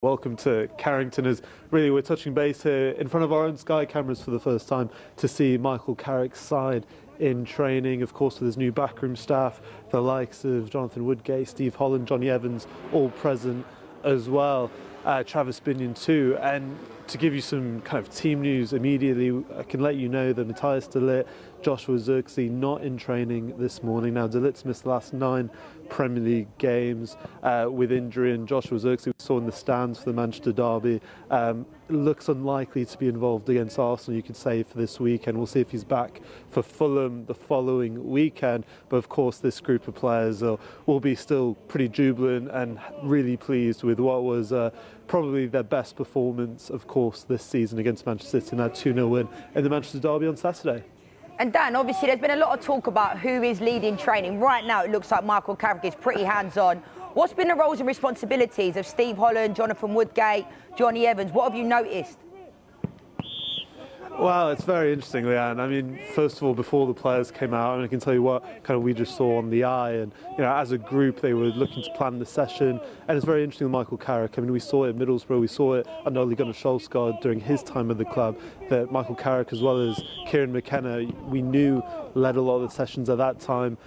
Welcome to Carrington, as really we're touching base here in front of our own Sky cameras for the first time to see Michael Carrick's side in training, of course with his new backroom staff, the likes of Jonathan Woodgate, Steve Holland, Johnny Evans, all present as well, Travis Binion too. And to give you some kind of team news immediately, I can let you know that Matthias de Ligt, Joshua Zirkzee not in training this morning. Now de Ligt's missed the last 9 Premier League games with injury, and Joshua Zirkzee we saw in the stands for the Manchester derby looks unlikely to be involved against Arsenal, you could say, for this weekend. We'll see if he's back for Fulham the following weekend, but of course this group of players will be still pretty jubilant and really pleased with what was probably their best performance, of course, this season against Manchester City in that 2-0 win in the Manchester derby on Saturday. And Dan, obviously there's been a lot of talk about who is leading training. Right now it looks like Michael Carrick is pretty hands-on. What's been the roles and responsibilities of Steve Holland, Jonathan Woodgate, Johnny Evans? What have you noticed? Well, it's very interesting, Leanne. I mean, first of all, before the players came out, and I can tell you what kind of we just saw on the eye, and as a group they were looking to plan the session, and it's very interesting with Michael Carrick. I mean, we saw it at Middlesbrough, we saw it under Ole Gunnar Solskjaer during his time at the club, that Michael Carrick, as well as Kieran McKenna, we knew led a lot of the sessions at that time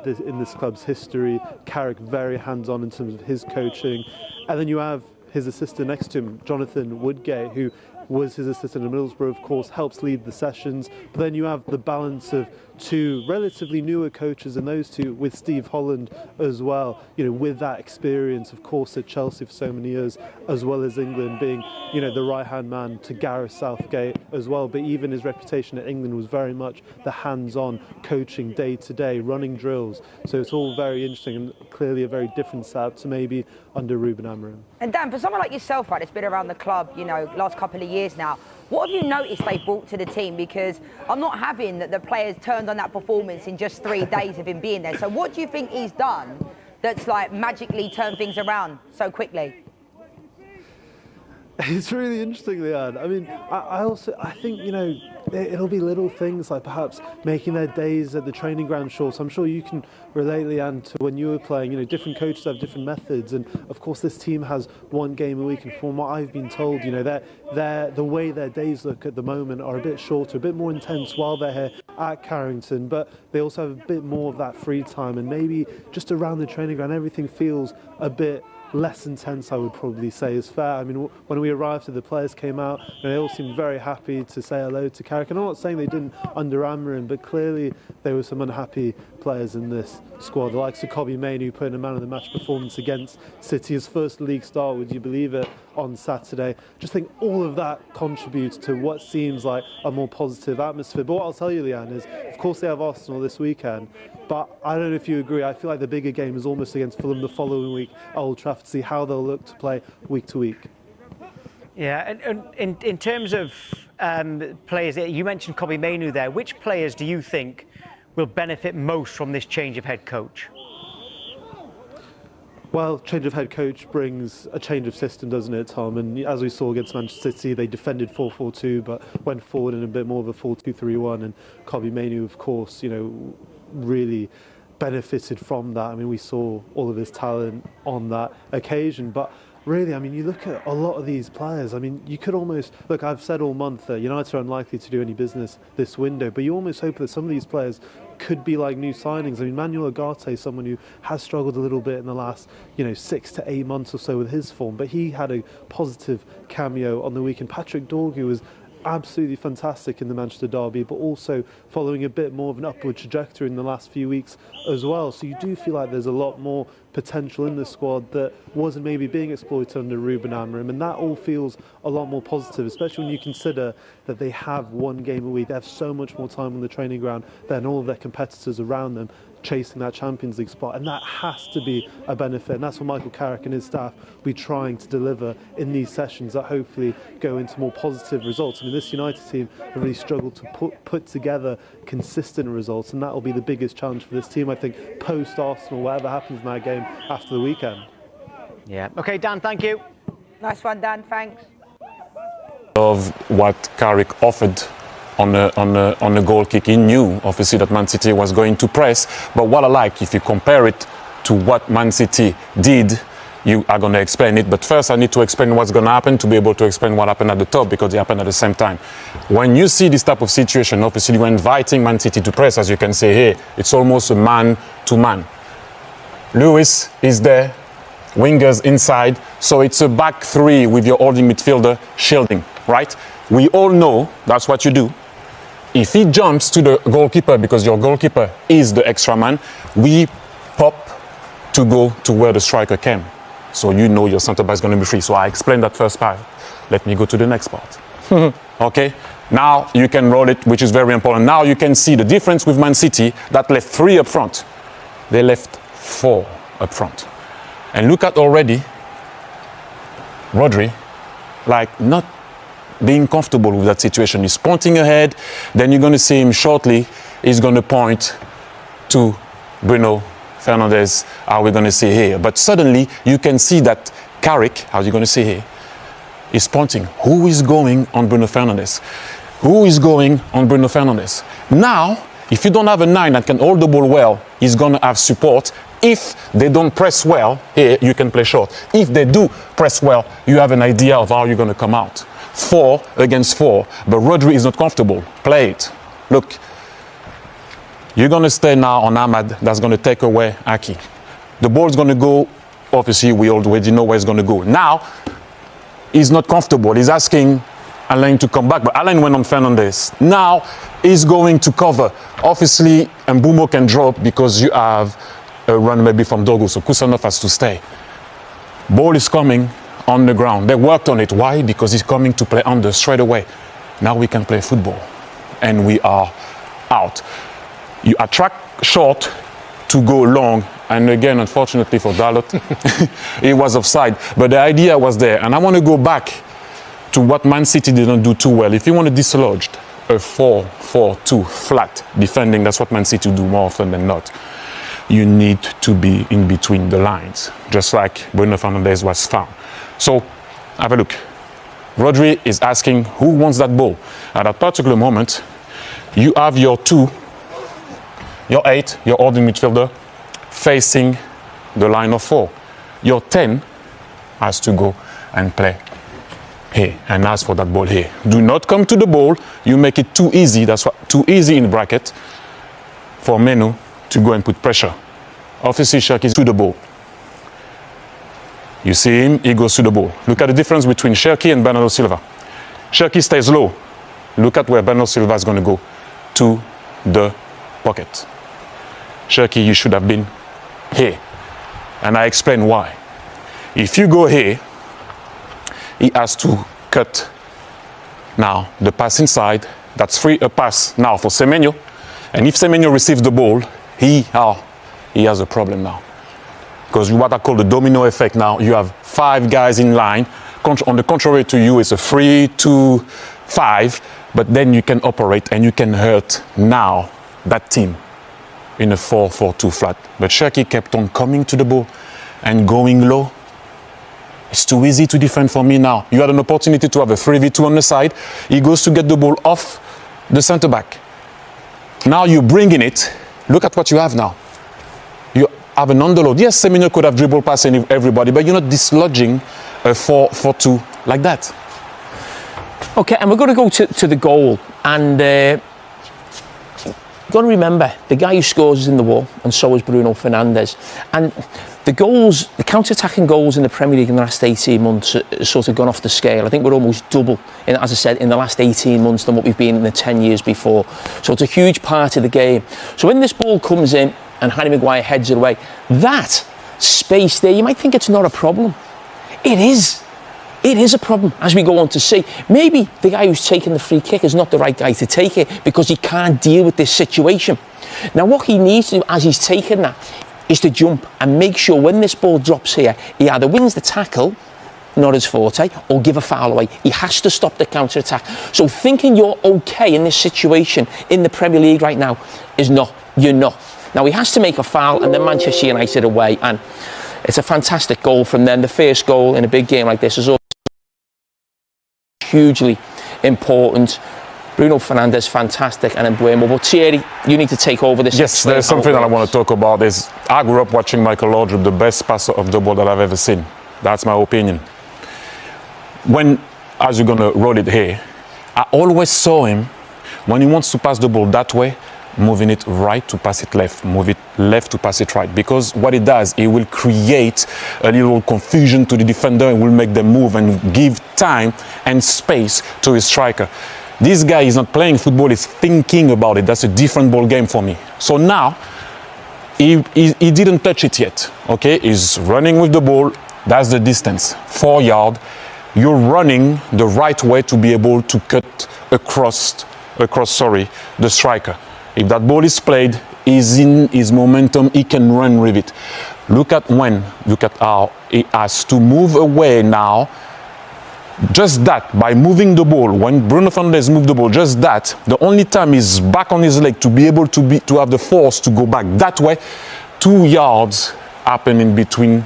in this club's history. Carrick very hands-on in terms of his coaching, and then you have his assistant next to him, Jonathan Woodgate, who was his assistant at Middlesbrough, of course, helps lead the sessions. But then you have the balance of 2 relatively newer coaches, and those 2 with Steve Holland as well, with that experience, of course, at Chelsea for so many years, as well as England, being, the right-hand man to Gareth Southgate as well. But even his reputation at England was very much the hands-on coaching day-to-day, running drills. So it's all very interesting and clearly a very different setup to maybe under Ruben Amorim. And Dan, for someone like yourself, right, that's been around the club, last couple of years now, what have you noticed they brought to the team? Because I'm not having that the players turned on that performance in just 3 days of him being there. So what do you think he's done that's like magically turned things around so quickly? It's really interesting, Leanne. I mean, I think, it'll be little things like perhaps making their days at the training ground short. I'm sure you can relate, Leanne, to when you were playing. Different coaches have different methods, and of course this team has 1 game a week. And from what I've been told, the way their days look at the moment are a bit shorter, a bit more intense while they're here at Carrington. But they also have a bit more of that free time, and maybe just around the training ground, everything feels a bit less intense, I would probably say is fair. I mean, when we arrived, the players came out, and they all seemed very happy to say hello to Carrick. And I'm not saying they didn't under Amorim, but clearly there were some unhappy players in this squad. The likes of Kobbie Mainoo, who put in a man-of-the-match performance against City, his first league start, would you believe it, on Saturday. Just think all of that contributes to what seems like a more positive atmosphere. But what I'll tell you, Leanne, is of course they have Arsenal this weekend, but I don't know if you agree, I feel like the bigger game is almost against Fulham the following week at Old Trafford, to see how they'll look to play week to week. Yeah, and in terms of players, you mentioned Kobbie Mainoo there. Which players do you think will benefit most from this change of head coach? Well, change of head coach brings a change of system, doesn't it, Tom? And as we saw against Manchester City, they defended 4-4-2, but went forward in a bit more of a 4-2-3-1. And Kobbie Mainoo, of course, really benefited from that. I mean, we saw all of his talent on that occasion. But really, I mean, you look at a lot of these players, I mean, you could almost, look, I've said all month that United are unlikely to do any business this window, but you almost hope that some of these players could be like new signings. I mean, Manuel Ugarte is someone who has struggled a little bit in the last, 6 to 8 months or so with his form, but he had a positive cameo on the weekend. Patrick Dorgu was absolutely fantastic in the Manchester derby, but also following a bit more of an upward trajectory in the last few weeks as well. So you do feel like there's a lot more potential in the squad that wasn't maybe being exploited under Ruben Amorim, and that all feels a lot more positive, especially when you consider that they have 1 game a week. They have so much more time on the training ground than all of their competitors around them, chasing that Champions League spot, and that has to be a benefit, and that's what Michael Carrick and his staff will be trying to deliver in these sessions that hopefully go into more positive results. I mean, this United team have really struggled to put together consistent results, and that will be the biggest challenge for this team, I think, post-Arsenal, whatever happens in that game after the weekend. Yeah. Okay, Dan, thank you. Nice one, Dan, thanks. Of what Carrick offered on a goal kick. He knew, obviously, that Man City was going to press. But what I like, if you compare it to what Man City did you are going to explain it. But first, I need to explain what's going to happen to be able to explain what happened at the top, because they happen at the same time. When you see this type of situation, obviously you're inviting Man City to press, as you can see here. It's almost a man-to-man. Lewis is there, wingers inside, so it's a back three with your holding midfielder shielding, right? We all know that's what you do. If he jumps to the goalkeeper, because your goalkeeper is the extra man, we pop to go to where the striker came. So you know your centre-back is going to be free. So I explained that first part. Let me go to the next part. Okay, now you can roll it, which is very important. Now you can see the difference with Man City that left 3 up front. They left 4 up front. And look at already Rodri, like not being comfortable with that situation. He's pointing ahead, then you're going to see him shortly, he's going to point to Bruno Fernandes, how we're going to see here. But suddenly you can see that Carrick, how you're going to see here, is pointing. Who is going on Bruno Fernandes? Who is going on Bruno Fernandes? Now, if you don't have a 9 that can hold the ball well, he's going to have support. If they don't press well, here you can play short. If they do press well, you have an idea of how you're going to come out. 4 against 4, but Rodri is not comfortable. Play it. Look, you're going to stay now on Ahmad. That's going to take away Aki. The ball is going to go, obviously we already know where it's going to go. Now, he's not comfortable. He's asking Alain to come back, but Alain went on Fernandes. Now, he's going to cover. Obviously, Mbeumo can drop because you have a run maybe from Dogo, so Kusanov has to stay. Ball is coming on the ground. They worked on it. Why? Because he's coming to play under straight away. Now we can play football. And we are out. You attract short to go long. And again, unfortunately for Dalot, he was offside. But the idea was there. And I want to go back to what Man City didn't do too well. If you want to dislodge a 4-4-2 flat defending, that's what Man City do more often than not. You need to be in between the lines, just like Bruno Fernandes was found. So, have a look. Rodri is asking who wants that ball. At that particular moment, you have your 2, your 8, your holding midfielder, facing the line of 4. Your 10 has to go and play here and ask for that ball here. Do not come to the ball. You make it too easy. That's what too easy in bracket for Menu to go and put pressure. Obviously, Cherki is to the ball. You see him, he goes to the ball. Look at the difference between Cherki and Bernardo Silva. Cherki stays low. Look at where Bernardo Silva is going to go. To the pocket. Cherki, you should have been here. And I explain why. If you go here, he has to cut now the pass inside. That's free a pass now for Semenyo. And if Semenyo receives the ball, he has a problem now. Because what I call the domino effect now, you have 5 guys in line. On the contrary to you, it's a 3-2-5, but then you can operate and you can hurt now that team in a 4-4-2 flat. But Cherki kept on coming to the ball and going low. It's too easy to defend for me now. You had an opportunity to have a 3v2 on the side. He goes to get the ball off the centre back. Now you're bringing it. Look at what you have now. You have an underload. Yes, Semenyo could have dribbled past everybody, but you're not dislodging a 4-4-2 like that. Okay, and we're going to go to the goal. And you've got to remember, the guy who scores is in the wall, and so is Bruno Fernandes. And the goals, the counter-attacking goals in the Premier League in the last 18 months have sort of gone off the scale. I think we're almost double, as I said, in the last 18 months than what we've been in the 10 years before. So it's a huge part of the game. So when this ball comes in and Harry Maguire heads it away, that space there, you might think it's not a problem. It is. It is a problem, as we go on to see. Maybe the guy who's taking the free kick is not the right guy to take it because he can't deal with this situation. Now, what he needs to do as he's taking that is to jump and make sure when this ball drops here, he either wins the tackle, not his forte, or give a foul away. He has to stop the counter-attack. So thinking you're okay in this situation in the Premier League right now is not. You're not. Now, he has to make a foul and then Manchester United away. And it's a fantastic goal from them. The first goal in a big game like this is hugely important. Bruno Fernandes, fantastic, and Mbeumo. But Thierry, you need to take over this. Yes, there's something that I want to talk about. I grew up watching Michael Laudrup, the best passer of the ball that I've ever seen. That's my opinion. When, as you're gonna roll it here, I always saw him, when he wants to pass the ball that way, moving it right to pass it left, move it left to pass it right. Because what it does, it will create a little confusion to the defender and will make them move and give time and space to his striker. This guy is not playing football, he's thinking about it. That's a different ball game for me. So now, he didn't touch it yet, okay? He's running with the ball, that's the distance, 4 yards. You're running the right way to be able to cut across the striker. If that ball is played, he's in his momentum, he can run with it. Look at how he has to move away now. Just that, by moving the ball, when Bruno Fernandes moved the ball, just that, the only time he's back on his leg to be able to have the force to go back that way, 2 yards happen in between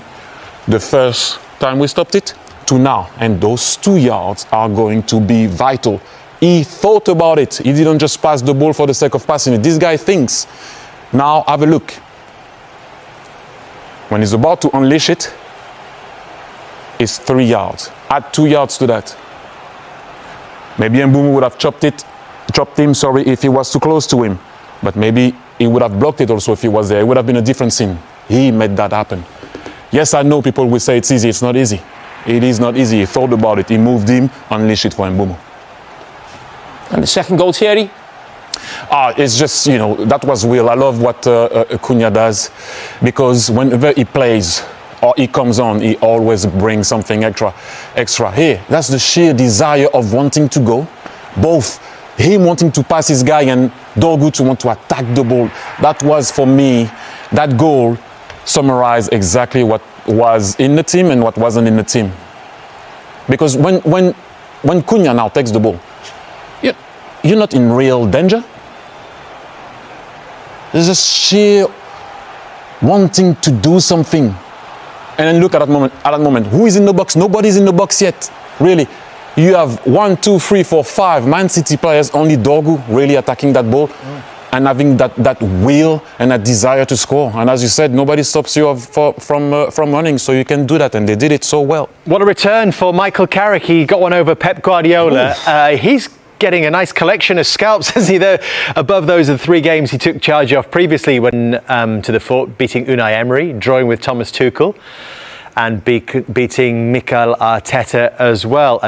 the first time we stopped it to now. And those 2 yards are going to be vital. He thought about it. He didn't just pass the ball for the sake of passing it. This guy thinks. Now have a look. When he's about to unleash it, it's 3 yards. Add 2 yards to that. Maybe Mbeumo would have chopped him, if he was too close to him. But maybe he would have blocked it also if he was there. It would have been a different scene. He made that happen. Yes, I know people will say it's easy. It's not easy. It is not easy. He thought about it. He moved him, unleashed it for Mbeumo. And the second goal, Thierry? It's just, that was real. I love what Cunha does, because whenever he plays or he comes on, he always brings something extra. Here, that's the sheer desire of wanting to go. Both him wanting to pass his guy and Dorgu to want to attack the ball. That was, for me, that goal summarized exactly what was in the team and what wasn't in the team. Because when Cunha now takes the ball, you're not in real danger. There's a sheer wanting to do something. And then look at that moment. Who is in the box? Nobody's in the box yet, really. You have 1, 2, 3, 4, 5 Man City players, only Dorgu really attacking that ball and having that will and that desire to score. And as you said, nobody stops you from running, so you can do that, and they did it so well. What a return for Michael Carrick. He got one over Pep Guardiola. He's getting a nice collection of scalps, has he, there, above those of the 3 games he took charge of previously when to the fort, beating Unai Emery, drawing with Thomas Tuchel, and beating Mikel Arteta as well.